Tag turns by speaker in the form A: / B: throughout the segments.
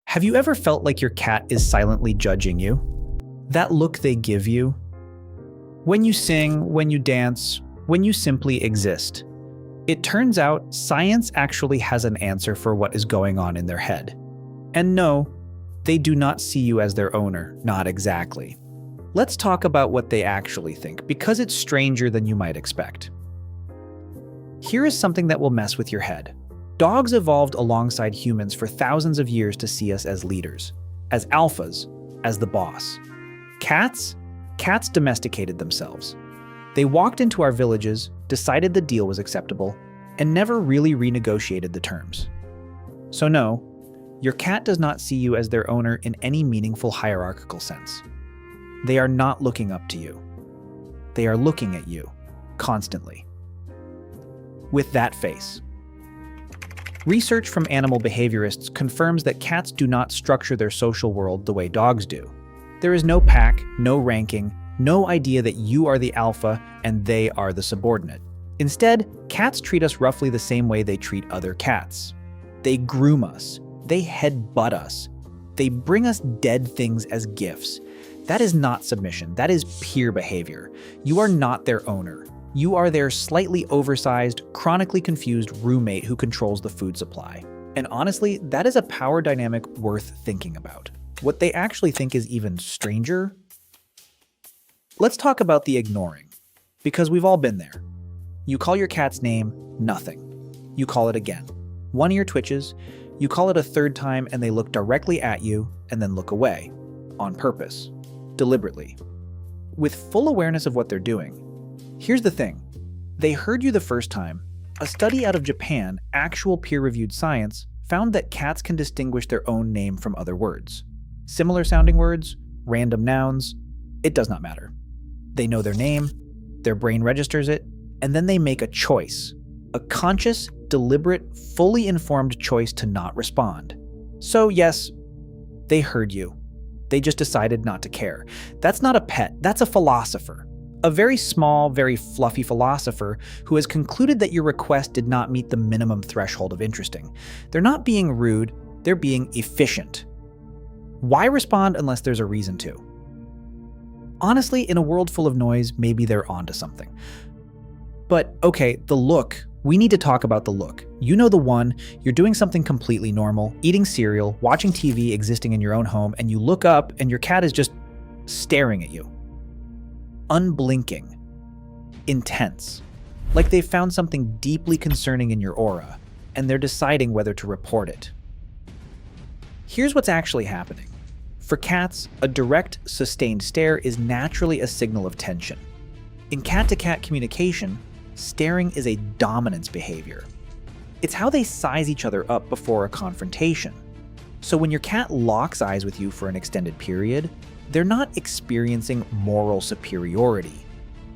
A: Have you ever felt like your cat is silently judging you? That look they give you? When you sing, when you dance, when you simply exist. It turns out science actually has an answer for what is going on in their head. And no, they do not see you as their owner, not exactly. Let's talk about what they actually think, because it's stranger than you might expect. Here is something that will mess with your head. Dogs evolved alongside humans for thousands of years to see us as leaders, as alphas, as the boss. Cats domesticated themselves. They walked into our villages, decided the deal was acceptable, and never really renegotiated the terms. So no, your cat does not see you as their owner in any meaningful hierarchical sense. They are not looking up to you. They are looking at you, constantly. With that face. Research from animal behaviorists confirms that cats do not structure their social world the way dogs do. There is no pack, no ranking, no idea that you are the alpha and they are the subordinate. Instead, cats treat us roughly the same way they treat other cats. They groom us. They headbutt us. They bring us dead things as gifts. That is not submission. That is peer behavior. You are not their owner. You are their slightly oversized, chronically confused roommate who controls the food supply. And honestly, that is a power dynamic worth thinking about. What they actually think is even stranger. Let's talk about the ignoring, because we've all been there. You call your cat's name, nothing. You call it again. One ear twitches, you call it a third time, and they look directly at you and then look away, on purpose, deliberately. With full awareness of what they're doing. Here's the thing. They heard you the first time. A study out of Japan, actual peer-reviewed science, found that cats can distinguish their own name from other words. Similar sounding words, random nouns, it does not matter. They know their name, their brain registers it, and then they make a choice. A conscious, deliberate, fully informed choice to not respond. So yes, they heard you. They just decided not to care. That's not a pet, that's a philosopher. A very small, very fluffy philosopher who has concluded that your request did not meet the minimum threshold of interesting. They're not being rude, they're being efficient. Why respond unless there's a reason to? Honestly, in a world full of noise, maybe they're onto something. But okay, the look. We need to talk about the look. You know the one, you're doing something completely normal, eating cereal, watching TV, existing in your own home, and you look up and your cat is just staring at you. Unblinking. Intense. Like they've found something deeply concerning in your aura, and they're deciding whether to report it. Here's what's actually happening. For cats, a direct, sustained stare is naturally a signal of tension. In cat-to-cat communication, staring is a dominance behavior. It's how they size each other up before a confrontation. So when your cat locks eyes with you for an extended period, they're not experiencing moral superiority.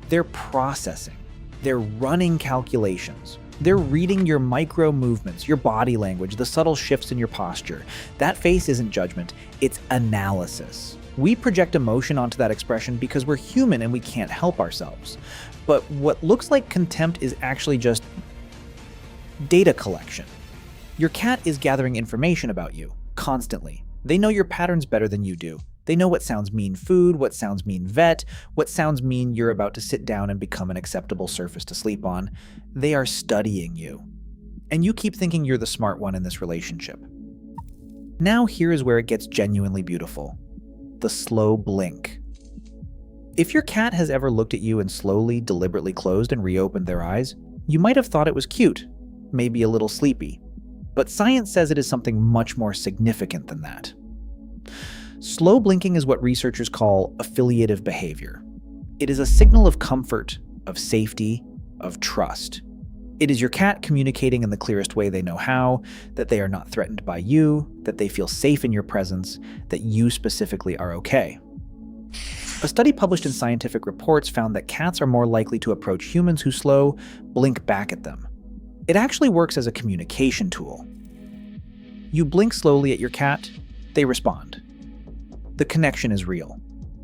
A: They're processing. They're running calculations. They're reading your micro movements, your body language, the subtle shifts in your posture. That face isn't judgment, it's analysis. We project emotion onto that expression because we're human and we can't help ourselves. But what looks like contempt is actually just data collection. Your cat is gathering information about you, constantly. They know your patterns better than you do. They know what sounds mean food, what sounds mean vet, what sounds mean you're about to sit down and become an acceptable surface to sleep on. They are studying you. And you keep thinking you're the smart one in this relationship. Now here is where it gets genuinely beautiful. The slow blink. If your cat has ever looked at you and slowly, deliberately closed and reopened their eyes, you might have thought it was cute, maybe a little sleepy. But science says it is something much more significant than that. Slow blinking is what researchers call affiliative behavior. It is a signal of comfort, of safety, of trust. It is your cat communicating in the clearest way they know how, that they are not threatened by you, that they feel safe in your presence, that you specifically are okay. A study published in Scientific Reports found that cats are more likely to approach humans who slow, blink back at them. It actually works as a communication tool. You blink slowly at your cat, they respond. The connection is real.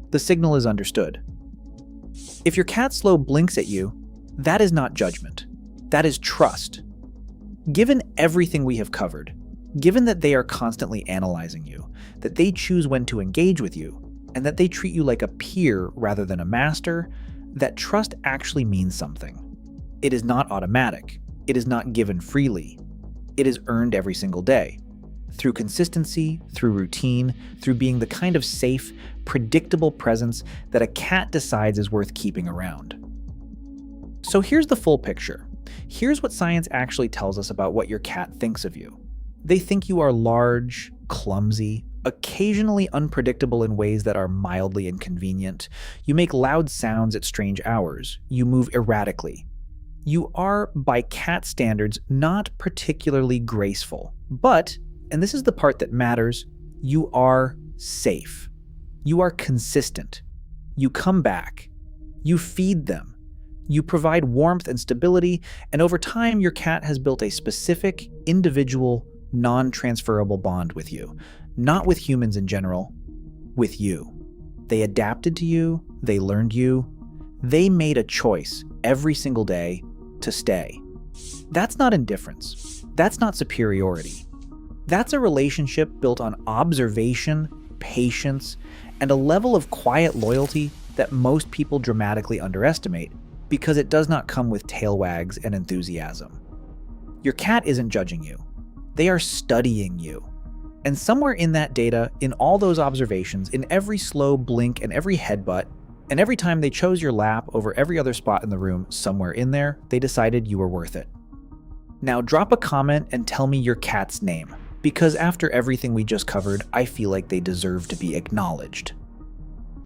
A: The signal is understood. If your cat slow blinks at you, that is not judgment. That is trust. Given everything we have covered, Given that they are constantly analyzing you, that they choose when to engage with you, and that they treat you like a peer rather than a master, that trust actually means something. It is not automatic. It is not given freely. It is earned every single day. Through consistency, through routine, through being the kind of safe, predictable presence that a cat decides is worth keeping around. So here's the full picture. Here's what science actually tells us about what your cat thinks of you. They think you are large, clumsy, occasionally unpredictable in ways that are mildly inconvenient. You make loud sounds at strange hours. You move erratically. You are, by cat standards, not particularly graceful. But, and this is the part that matters, you are safe. You are consistent. You come back. You feed them. You provide warmth and stability, and over time your cat has built a specific, individual, non-transferable bond with you. Not with humans in general, with you. They adapted to you, they learned you, they made a choice every single day to stay. That's not indifference. That's not superiority. That's a relationship built on observation, patience, and a level of quiet loyalty that most people dramatically underestimate because it does not come with tail wags and enthusiasm. Your cat isn't judging you. They are studying you. And somewhere in that data, in all those observations, in every slow blink and every headbutt, and every time they chose your lap over every other spot in the room, somewhere in there, they decided you were worth it. Now drop a comment and tell me your cat's name, because after everything we just covered, I feel like they deserve to be acknowledged.